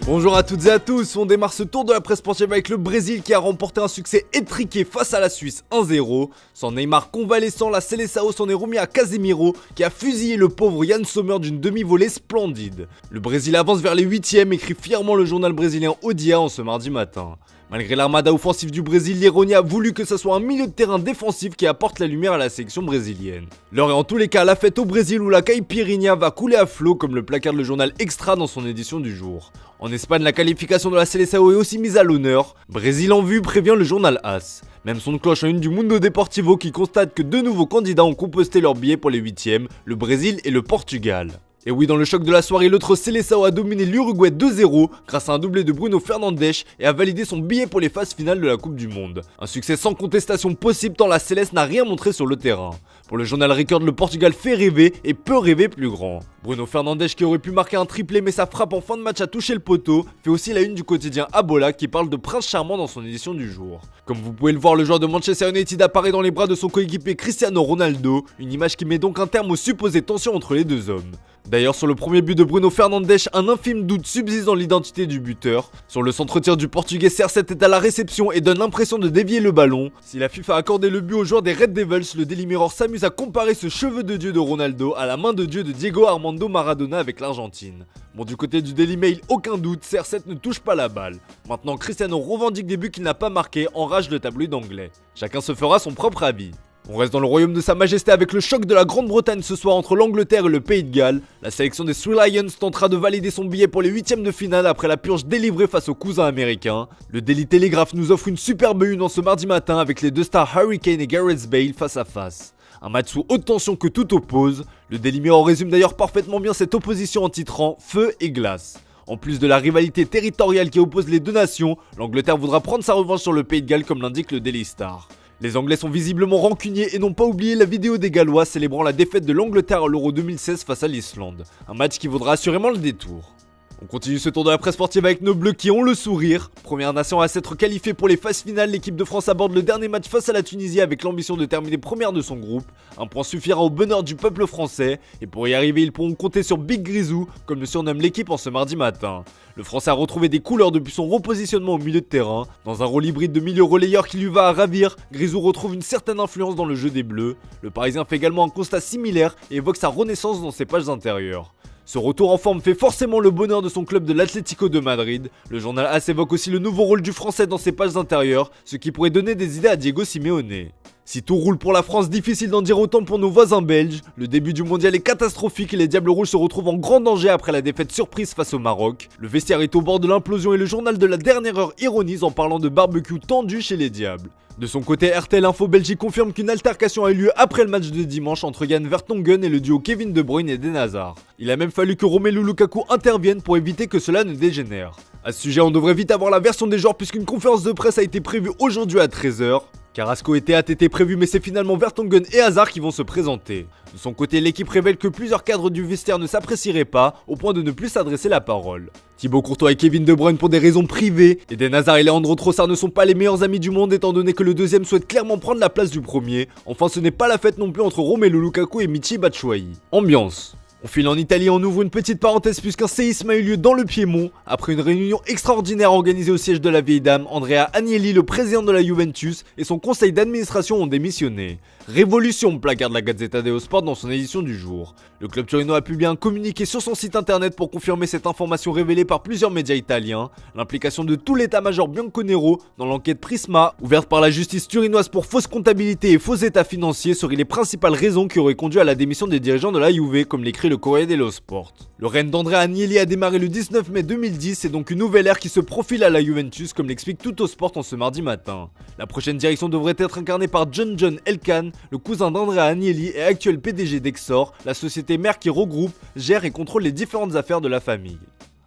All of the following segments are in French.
Bonjour à toutes et à tous, on démarre ce tour de la presse sportive avec le Brésil qui a remporté un succès étriqué face à la Suisse 1-0. Sans Neymar convalescent, la Seleção s'en est remis à Casemiro qui a fusillé le pauvre Yann Sommer d'une demi-volée splendide. Le Brésil avance vers les 8ème, écrit fièrement le journal brésilien O Dia en ce mardi matin. Malgré l'armada offensive du Brésil, l'Ironi a voulu que ce soit un milieu de terrain défensif qui apporte la lumière à la sélection brésilienne. L'heure est en tous les cas la fête au Brésil où la caipirinha va couler à flot comme le placarde le journal Extra dans son édition du jour. En Espagne, la qualification de la Seleção est aussi mise à l'honneur. Brésil en vue prévient le journal AS. Même son de cloche en une du Mundo Deportivo qui constate que deux nouveaux candidats ont composté leur billet pour les 8ème, le Brésil et le Portugal. Et oui, dans le choc de la soirée, l'autre Seleção a dominé l'Uruguay 2-0 grâce à un doublé de Bruno Fernandes et a validé son billet pour les phases finales de la Coupe du Monde. Un succès sans contestation possible tant la Céleste n'a rien montré sur le terrain. Pour le journal Record, le Portugal fait rêver et peut rêver plus grand. Bruno Fernandes qui aurait pu marquer un triplé mais sa frappe en fin de match a touché le poteau, fait aussi la une du quotidien Abola qui parle de prince charmant dans son édition du jour. Comme vous pouvez le voir, le joueur de Manchester United apparaît dans les bras de son coéquipier Cristiano Ronaldo, une image qui met donc un terme aux supposées tensions entre les deux hommes. D'ailleurs, sur le premier but de Bruno Fernandes, un infime doute subsiste dans l'identité du buteur. Sur le centre-tir du portugais, CR7 est à la réception et donne l'impression de dévier le ballon. Si la FIFA a accordé le but au joueur des Red Devils, le Daily Mirror s'amuse à comparer ce cheveu de dieu de Ronaldo à la main de dieu de Diego Armando Maradona avec l'Argentine. Bon, du côté du Daily Mail, aucun doute, CR7 ne touche pas la balle. Maintenant, Cristiano revendique des buts qu'il n'a pas marqués, enrage le tabloïd anglais. Chacun se fera son propre avis. On reste dans le royaume de sa majesté avec le choc de la Grande-Bretagne ce soir entre l'Angleterre et le Pays de Galles. La sélection des Three Lions tentera de valider son billet pour les 8ème de finale après la purge délivrée face aux cousins américains. Le Daily Telegraph nous offre une superbe une en ce mardi matin avec les deux stars Harry Kane et Gareth Bale face à face. Un match sous haute tension que tout oppose. Le Daily Mirror résume d'ailleurs parfaitement bien cette opposition en titrant feu et glace. En plus de la rivalité territoriale qui oppose les deux nations, l'Angleterre voudra prendre sa revanche sur le Pays de Galles comme l'indique le Daily Star. Les Anglais sont visiblement rancuniers et n'ont pas oublié la vidéo des Gallois célébrant la défaite de l'Angleterre à l'Euro 2016 face à l'Islande. Un match qui vaudra assurément le détour. On continue ce tour de la presse sportive avec nos bleus qui ont le sourire. Première nation à s'être qualifiée pour les phases finales, l'équipe de France aborde le dernier match face à la Tunisie avec l'ambition de terminer première de son groupe. Un point suffira au bonheur du peuple français et pour y arriver ils pourront compter sur Big Grisou comme le surnomme l'équipe en ce mardi matin. Le Français a retrouvé des couleurs depuis son repositionnement au milieu de terrain. Dans un rôle hybride de milieu relayeur qui lui va à ravir, Grisou retrouve une certaine influence dans le jeu des Bleus. Le Parisien fait également un constat similaire et évoque sa renaissance dans ses pages intérieures. Ce retour en forme fait forcément le bonheur de son club de l'Atlético de Madrid. Le journal AS évoque aussi le nouveau rôle du Français dans ses pages intérieures, ce qui pourrait donner des idées à Diego Simeone. Si tout roule pour la France, difficile d'en dire autant pour nos voisins belges. Le début du mondial est catastrophique et les Diables Rouges se retrouvent en grand danger après la défaite surprise face au Maroc. Le vestiaire est au bord de l'implosion et le journal de la dernière heure ironise en parlant de barbecue tendu chez les Diables. De son côté, RTL Info Belgique confirme qu'une altercation a eu lieu après le match de dimanche entre Jan Vertonghen et le duo Kevin De Bruyne et Eden Hazard. Il a même fallu que Romelu Lukaku intervienne pour éviter que cela ne dégénère. À ce sujet, on devrait vite avoir la version des joueurs puisqu'une conférence de presse a été prévue aujourd'hui à 13h. Carrasco et Théat étaient prévus mais c'est finalement Vertonghen et Hazard qui vont se présenter. De son côté, l'équipe révèle que plusieurs cadres du vestiaire ne s'apprécieraient pas au point de ne plus s'adresser la parole. Thibaut Courtois et Kevin De Bruyne pour des raisons privées. Eden Hazard et Leandro Trossard ne sont pas les meilleurs amis du monde étant donné que le deuxième souhaite clairement prendre la place du premier. Enfin, ce n'est pas la fête non plus entre Romelu Lukaku et Michy Batshuayi. Ambiance. On file en Italie, on ouvre une petite parenthèse puisqu'un séisme a eu lieu dans le Piémont. Après une réunion extraordinaire organisée au siège de la vieille dame, Andrea Agnelli, le président de la Juventus, et son conseil d'administration ont démissionné. Révolution, placarde la Gazzetta dello Sport dans son édition du jour. Le club turino a publié un communiqué sur son site internet pour confirmer cette information révélée par plusieurs médias italiens. L'implication de tout l'état-major Bianconero dans l'enquête Prisma, ouverte par la justice turinoise pour fausse comptabilité et faux états financiers, seraient les principales raisons qui auraient conduit à la démission des dirigeants de la Juve, comme l'écrit le Corriere dello Sport. Le règne d'Andrea Agnelli a démarré le 19 mai 2010, c'est donc une nouvelle ère qui se profile à la Juventus, comme l'explique Tutto Sport en ce mardi matin. La prochaine direction devrait être incarnée par John Elkann, le cousin d'Andrea Agnelli et actuel PDG d'Exor, la société mère qui regroupe, gère et contrôle les différentes affaires de la famille.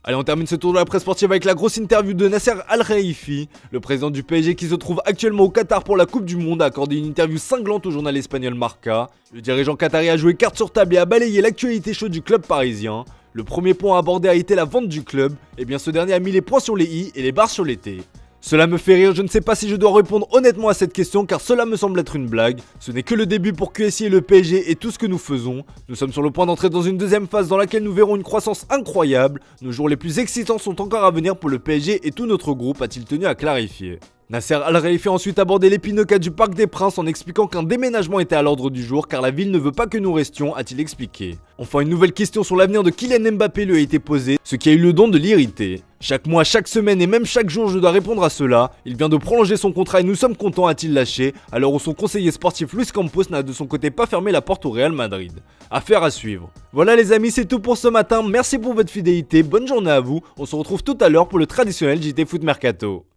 Allez, on termine ce tour de la presse sportive avec la grosse interview de Nasser Al-Khelaifi. Le président du PSG qui se trouve actuellement au Qatar pour la Coupe du Monde a accordé une interview cinglante au journal espagnol Marca. Le dirigeant qatari a joué carte sur table et a balayé l'actualité chaude du club parisien. Le premier point abordé a été la vente du club, et bien ce dernier a mis les points sur les i et les barres sur les t. Cela me fait rire, je ne sais pas si je dois répondre honnêtement à cette question car cela me semble être une blague. Ce n'est que le début pour QSI et le PSG et tout ce que nous faisons. Nous sommes sur le point d'entrer dans une deuxième phase dans laquelle nous verrons une croissance incroyable. Nos jours les plus excitants sont encore à venir pour le PSG et tout notre groupe, a-t-il tenu à clarifier. Nasser Al-Khelaifi a ensuite abordé l'épineux cas du Parc des Princes en expliquant qu'un déménagement était à l'ordre du jour car la ville ne veut pas que nous restions, a-t-il expliqué. Enfin, une nouvelle question sur l'avenir de Kylian Mbappé lui a été posée, ce qui a eu le don de l'irriter. Chaque mois, chaque semaine et même chaque jour, je dois répondre à cela. Il vient de prolonger son contrat et nous sommes contents, a-t-il lâché, à l'heure où son conseiller sportif Luis Campos n'a de son côté pas fermé la porte au Real Madrid. Affaire à suivre. Voilà les amis, c'est tout pour ce matin. Merci pour votre fidélité, bonne journée à vous. On se retrouve tout à l'heure pour le traditionnel JT Foot Mercato.